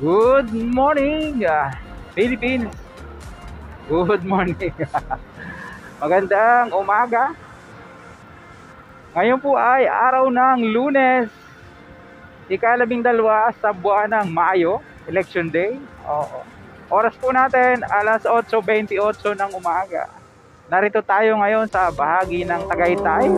Good morning, Philippines. Good morning. Magandang umaga. Ngayon po ay araw ng Lunes, ika-12 sa buwan ng Mayo, Election Day. Oo. Oras po natin alas 8:28 ng umaga. Narito tayo ngayon sa bahagi ng Tagaytay.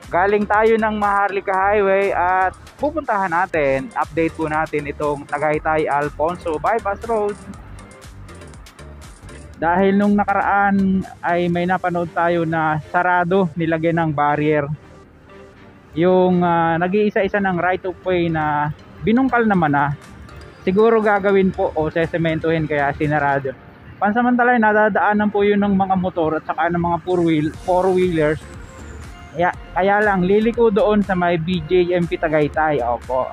Galing tayo ng Maharlika Highway at pupuntahan natin, update po natin itong Tagaytay Alfonso Bypass Road. Dahil nung nakaraan ay may napanood tayo na sarado, nilagyan ng barrier. Yung nag-iisa-isa ng right of way na binungkal naman na. Siguro gagawin po o sesementohin kaya sinarado. Pansamantala nadadaanan po yun ng mga motor at saka ng mga four-wheelers. Kaya lang liliko doon sa may BJMP Tagaytay. Opo.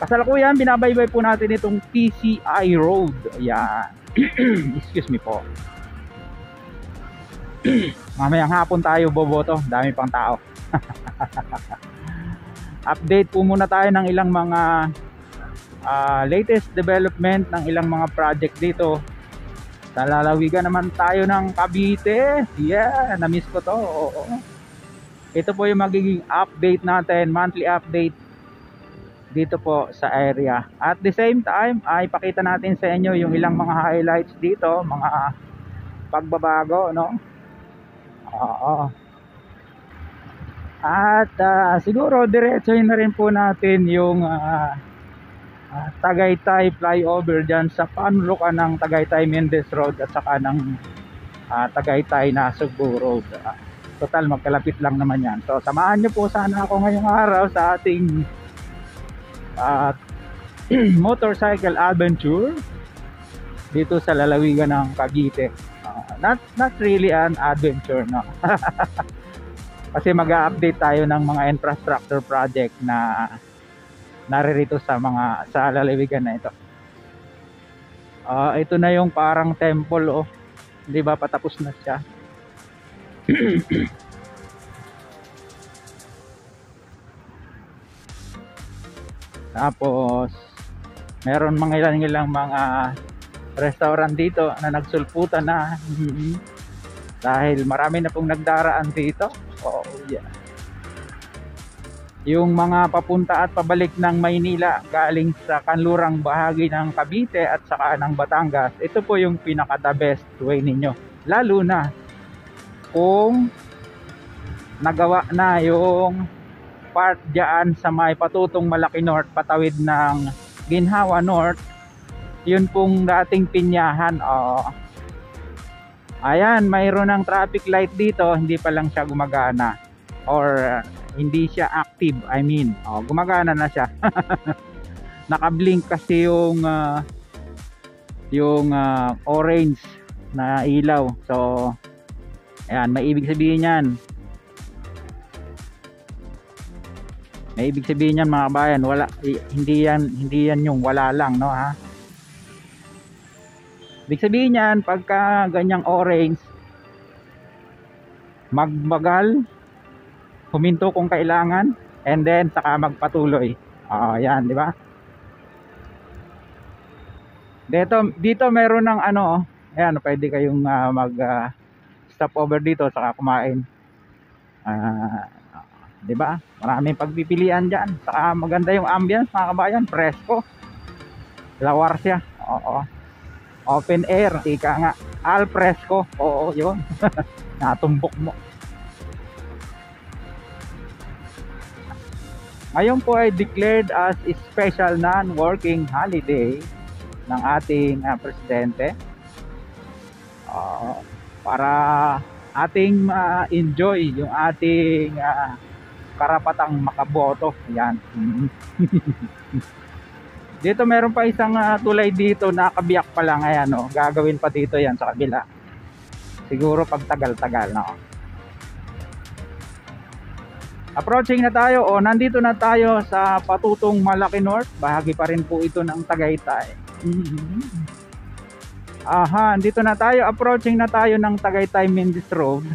Kasalukuyan binabaybay po natin itong PCI Road. Ayan. Excuse me po. Mamayang hapon tayo boboto. Dami pang tao. Update po muna tayo ng ilang mga latest development ng ilang mga project dito. Lalawigan naman tayo ng Cavite. Yeah, na-miss ko to. Oo. Ito po yung magiging update natin, monthly update dito po sa area. At the same time, ay pakita natin sa inyo yung ilang mga highlights dito, mga pagbabago, no? Oo. At siguro diretsohin na rin po natin yung Tagaytay flyover dyan sa panlukan ng Tagaytay Mendez Road at saka ng Tagaytay Nasugbu Road. Total magkalapit lang naman yan. So samahan nyo po sana ako ngayong araw sa ating motorcycle adventure dito sa lalawigan ng Cavite. Not really an adventure, no. Kasi mag-a-update tayo ng mga infrastructure project na naririto sa lalawigan na ito. Ito na yung parang temple, oh. 'Di ba patapos na siya? Tapos meron mga ilang mga restaurant dito na nagsulputan na. Dahil marami na pong nagdaraan dito. Oh, yeah. Yung mga papunta at pabalik ng Maynila galing sa kanlurang bahagi ng Cavite at saka ng Batangas, ito po yung pinaka the best way ninyo. Lalo na kung nagawa na yung part dyan sa may patutong Malaki North, patawid ng Ginhawa North, yun pong dating Pinyahan. Ayan, mayroon ng traffic light dito, hindi pa lang siya gumagana or hindi siya active, I mean. Gumagana na siya. Naka-blink kasi yung orange na ilaw. So ayan, may ibig sabihin yan. May ibig sabihin yan, mga kabayan, hindi yan yung wala lang, no, ha? Ibig sabihin yan, pagka ganyang orange, magbagal, huminto kung kailangan, and then saka magpatuloy. Yan, di ba? Dito meron ng ayan, pwede kayong stop over dito saka kumain. Di ba? Maraming pagpipilian diyan. Saka maganda yung ambience, mga kabayan, presko. Lawar siya. Oo. Open air, ika nga. Al fresco. Oo, yun. Natumbok mo. Ngayon po ay declared as special non-working holiday ng ating presidente, para ating enjoy yung ating karapatang makaboto. Yan. Dito meron pa isang tulay dito na kabiyak pa lang. Ayan, gagawin pa dito yan sa kabila. Siguro pag tagal-tagal na. Approaching na tayo, nandito na tayo sa patutong Malaki North. Bahagi pa rin po ito ng Tagaytay. Dito na tayo, approaching na tayo ng Tagaytay Mendez Road.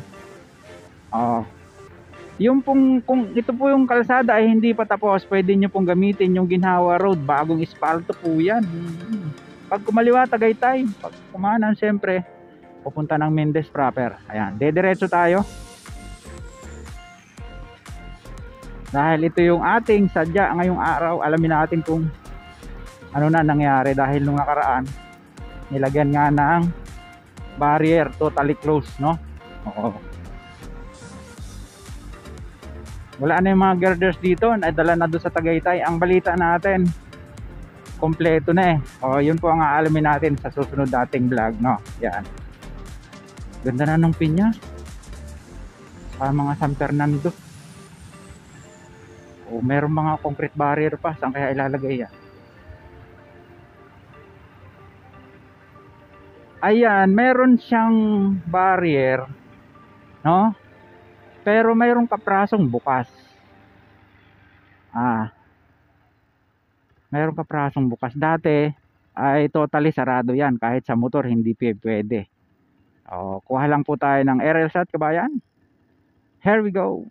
Yung pong, kung ito po yung kalsada ay hindi pa tapos, pwede nyo pong gamitin yung Ginhawa Road, bagong espalto po yan. Pag kumaliwa Tagaytay, pag kumanan siyempre pupunta ng Mendez proper. Ayan, dediretso tayo. Dahil ito yung ating sadya ngayong araw, alamin natin kung ano na nangyari dahil nung nakaraan nilagyan nga ng barrier, totally closed, no? Oo. Wala na yung mga girders dito, nadala na doon sa Tagaytay. Ang balita natin, kompleto na eh. O, yun po ang aalamin natin sa susunod dating vlog, no? Yan. Ganda na ng pinya. Sa mga San Fernando. O, meron mga concrete barrier pa. Saan kaya ilalagay yan? Ayan, meron siyang barrier, no? Pero mayroong kaprasong bukas. Mayroong kaprasong bukas. Dati ay totally sarado yan. Kahit sa motor hindi pwede. O, kuha lang po tayo ng aerial shot, kabayan. Here we go.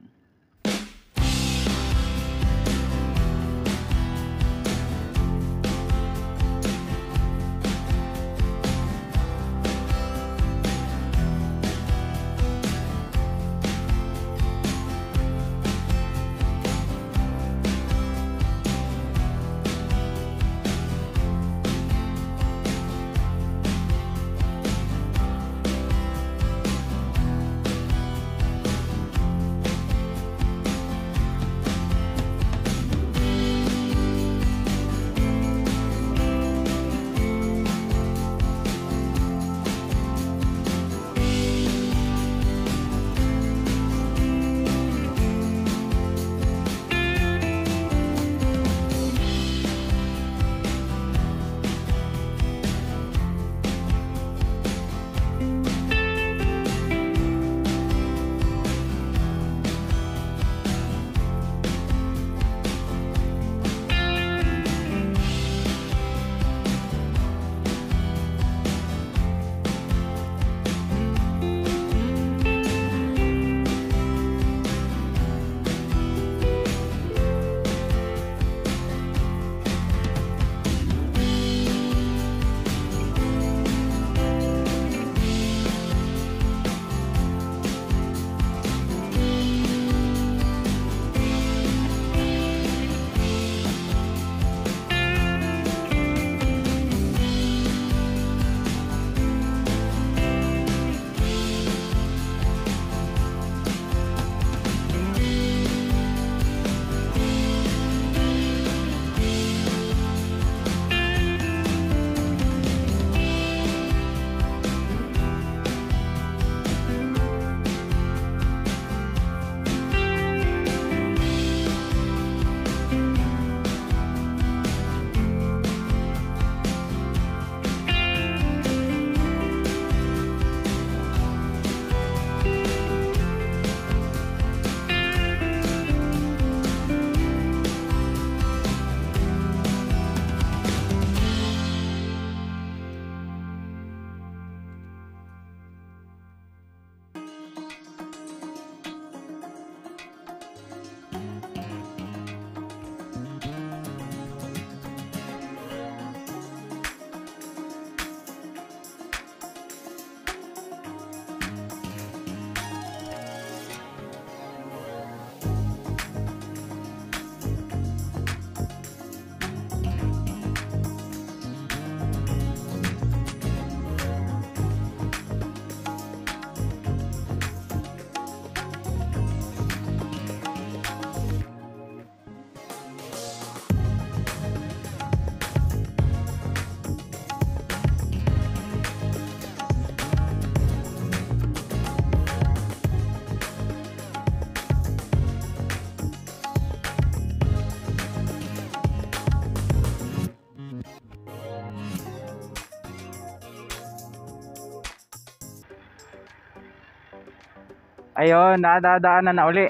Ayun, nadadaanan na uli.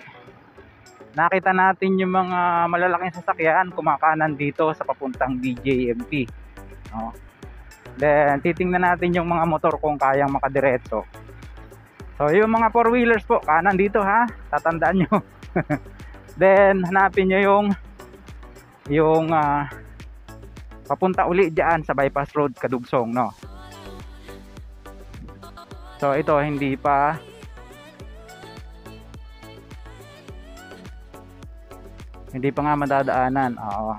Nakita natin yung mga malalaking sasakyan kumakanan dito sa papuntang BJMP. No? Then titingnan natin yung mga motor kung kayang makadiretso. So yung mga 4-wheelers po, kanan dito ha. Tatandaan nyo. Then hanapin nyo yung papunta uli dyan sa bypass road Kadugsong, no. So ito hindi pa nga madadaanan. Oo.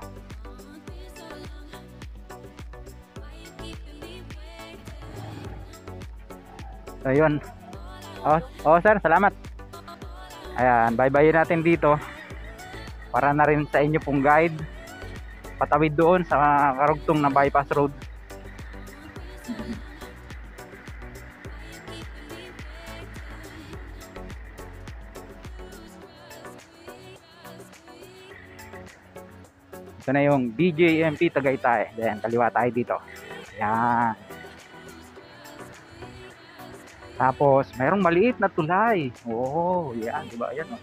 So yun. Oh sir, salamat. Ayan, bye-bye natin dito. Para na rin sa inyo pong guide. Patawid doon sa karugtong na bypass road. Ito na yung DJMP Tagaytay. Then kaliwa tayo dito. Ayan. Tapos mayroong maliit na tulay. Oh, yan, diba? Yan, oh.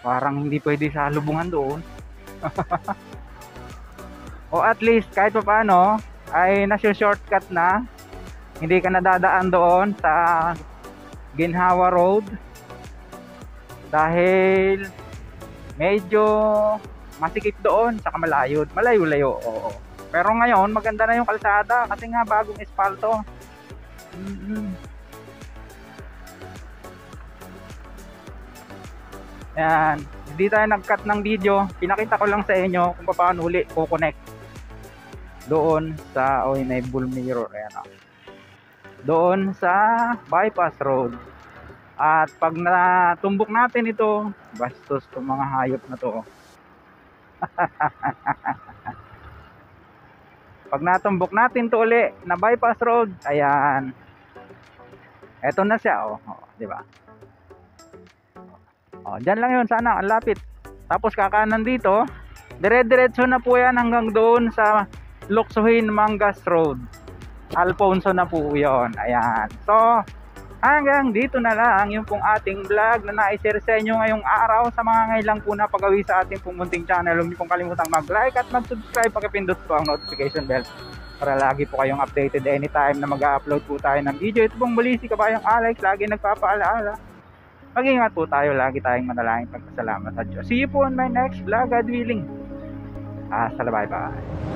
Parang hindi pwede sa lubungan doon. O at least kahit pa paano ay nasi-shortcut na. Hindi ka nadadaan doon sa Ginhawa Road. Dahil medyo masikip doon sa malayo-layo. Oo. Pero ngayon maganda na yung kalsada kasi nga bagong espalto. Yan, hindi tayo nag-cut ng video. Pinakita ko lang sa inyo kung paano uli ko-connect doon sa Enable Mirror. Ayan, doon sa bypass road. At pag natumbok natin ito, bastos itong mga hayop na to. Pag natumbok natin to uli na bypass road, ayan. Eto na siya, di ba? Diyan lang 'yun sana, ang lapit. Tapos kakanan dito, dire-diretso na po 'yan hanggang doon sa Luksuhin Mangas Road. Alfonso na po 'yon. Ayan. So, hanggang dito na lang yung pong ating vlog na na-share sa inyo ngayong araw. Sa mga ngayon lang po na pagawi sa ating pumunting channel, huwag niyo pong kalimutang mag-like at mag-subscribe, pakipindot po ang notification bell para lagi po kayong updated anytime na mag-upload po tayo ng video. Ito pong muli si Kabayang Alex, lagi nagpapaalaala. Mag-ingat po tayo, lagi tayong manalangin pagpasalamat sa Diyos. See you po on my next vlog, God willing. Bye-bye.